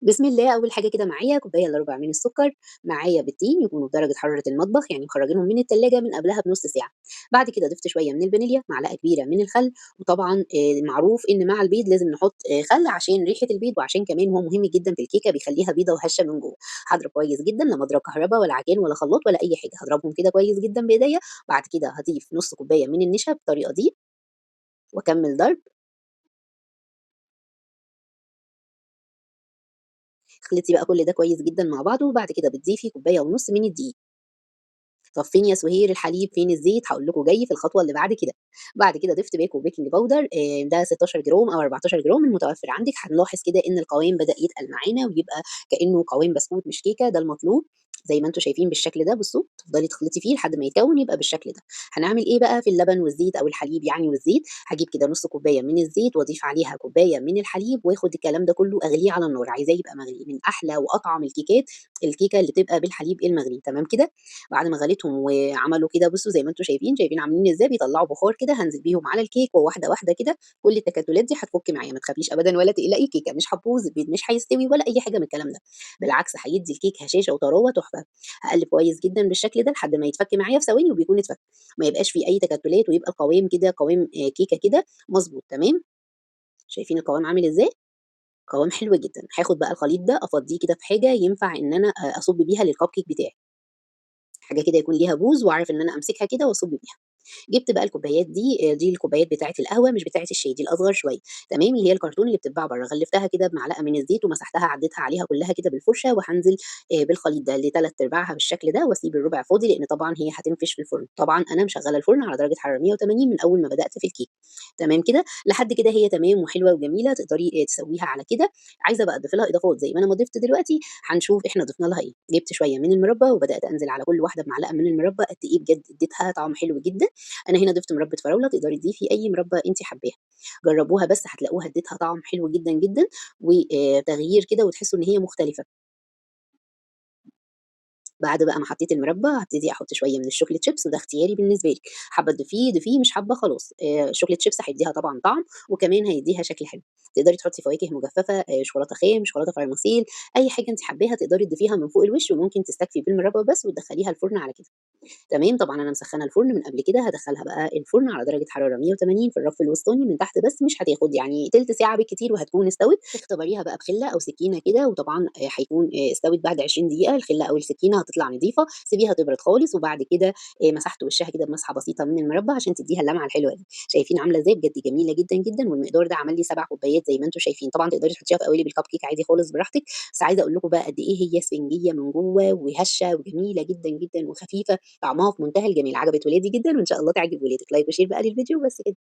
بسم الله، أول حاجة كده معايا كوباية إلا ربع من السكر، معايا بيضتين يكونوا بدرجة حرارة المطبخ، يعني مخرّجينهم من التلاجة من قبلها بنُص ساعة، بعد كده ضِفت شوية من الفانيليا، معلقة كبيرة من الخل، وطبعًا معروف إن مع البيض لازم نحط خل عشان ريحة البيض، وعشان كمان هو مهم جدًا في الكيكة بيخلّيها بيضة وهشة من جوّه، هاضرب كويس جدًا، لا مضرب كهربا ولا عجان ولا خلاط ولا أي حاجة، هاضربهم كده كويس جدًا بإيديّا، بعد كده هاضيف نُص كوباية من النشا بالطريقة دي، وأكمّل ضرب، اخلطي بقى كل ده كويس جدًا مع بعضه، وبعد كده بتضيفي كوباية ونُص من الدقيق. طب فين يا سهير الحليب، فين الزيت؟ هاقول لكم جاي في الخطوة اللي بعد كده. بعد كده ضِفت باكو وبيكنج باودر ده 16 جرام أو 14 جرام المتوفر عندِك، هنلاحظ كده إن القوام بدأ يتقل معانا ويبقى كإنه قوام بسكوت مش كيكة، ده المطلوب زي ما أنتم شايفين بالشكل ده بُصّوا، تفضلي تخلطي فيه لحد ما يتكوّن يبقى بالشكل ده. هنعمل إيه بقى في اللبن والزيت أو الحليب يعني والزيت، هاجيب كده نُص كوباية من الزيت وأضيف عليها كوباية من الحليب وآخد الكلام ده كله أغليه على النار، عايزاه يبقى مغلي، من أحلى وأطعم الكيكات الكيكة اللي بتبقى بالحليب المغلي، تمام كده؟ بعد ما غليتهم وعملوا كده بُصّوا زي ما أنتم شايفين، شايفين عاملين إزاي بيطلّعوا بخار كده، هانزل بيهم على الكيك وواحدة واحدة كده، كل التكتلات دي هتفُك معايا، ما تخافيش أبدًا ولا تقلقي، كيكة مش هتبوظ، البيض مش هيستوي ولا أي حاجة من الكلام ده، بالعكس هيدّي الكيك هشاشة وطراوة تحفة. هاقلّب كويس جدًا بالشكل ده لحد ما يتفك معايا في ثواني وبيكون اتفك، ما يبقاش في أي تكتلات ويبقى القوام كده قوام كيكة كده مضبوط، تمام؟ شايفين القوام عامل إزاي؟ قوام حلو جدًا. هاخد بقى الخليط ده أفضّيه كده في حاجة ينفع إن أنا أصُب بيها للcupcake بتاعي. حاجة كده يكون ليها بوز وأعرف إن أنا أمسكها كده وأصُب بيها. جِبت بقى الكوبايات دي، دي الكوبايات بتاعة القهوة مش بتاعة الشاي، دي الأصغر شوية، تمام، اللي هي الكرتون اللي بتتباع برّه، غلّفتها كده بمعلقة من الزيت ومسحتها عدّيتها عليها كلّها كده بالفرشة، وهانزل بالخليط ده لتلات أرباعها بالشكل ده، واسيب الربع فاضي لإن طبعًا هي هتنفش في الفرن، طبعًا أنا مشغّلة الفرن على درجة حرارة 180 من أول ما بدأت في الكيك، تمام كده، لحد كده هي تمام وحلوة وجميلة تقدري تسوّيها على كده، عايزة بقى تضيفي لها إضافات زي ما أنا ما ضِفت دلوقتي، هنشوف إحنا ضِفنا لها إيه، جِبت شوية من المربى وبدأت أنزل على كل واحدة بمعلقة من المربى، قد إيه بجد اديتها طعم حلو جدًا. أنا هنا ضِفت مربى فراولة، تقدري تضيفي أي مربى أنتِ حاباها، جرّبوها بس هتلاقوها ادّتها طعم حلو جدًا، جدًا، تغيير كده وتحسّوا إن هي مختلفة. بعد بقى ما حطيت المربى هابتدي أحط شوية من الchocolate chips وده اختياري بالنسبة لِك، حابة تضيفيه ضيفيه، مش حابة خلاص، chocolate chips هيدّيها طبعًا طعم وكمان هيدّيها شكل حلو. تقدري تحطي فواكه مجففة، شوكولاتة خام، شوكولاتة فرماسيل، أي حاجة أنتِ حاباها تقدري تضيفيها من فوق الوش وممكن تستكفي بالمربى بس وتدخّليها الفرن على كده. تمام، طبعًا أنا مسخّنة الفرن من قبل كده، هادخّلها بقى الفرن على درجة حرارة 180 في الرف الوسطاني من تحت بس مش هتاخد يعني تِلت ساعة بالكتير وهتكون استوت، تختبريها بقى بخِلّة أو سكينة كده وطبعًا هيكون استوت بعد 20 دقيقة، الخِلّة أو السكينة هتطلع نضيفة، سيبيها تبرد خالص وبعد كده مسحت وشّها كده بمسحة بسيطة من المربى عشان تدّيها اللمعة الحلوة دي، شايفين عاملة إزاي؟ بجد جميلة جدًا، جدًا والمقدار ده عمل لي 7 كوبايات زي ما أنتم شايفين، طبعًا تقدري تحطيها في قوالب الcupcake عادي خالص براحتك، بس عايزة أقول لكم بقى قد إيه هي إسفنجية من جوّه وهشة وجميلة جدًا، جدًا وخفيفة. طعمها في منتهى الجمال، عجبت ولادي جدًا وإن شاء الله تعجب ولادِك، لايك وشير بقى للفيديو وبس كده.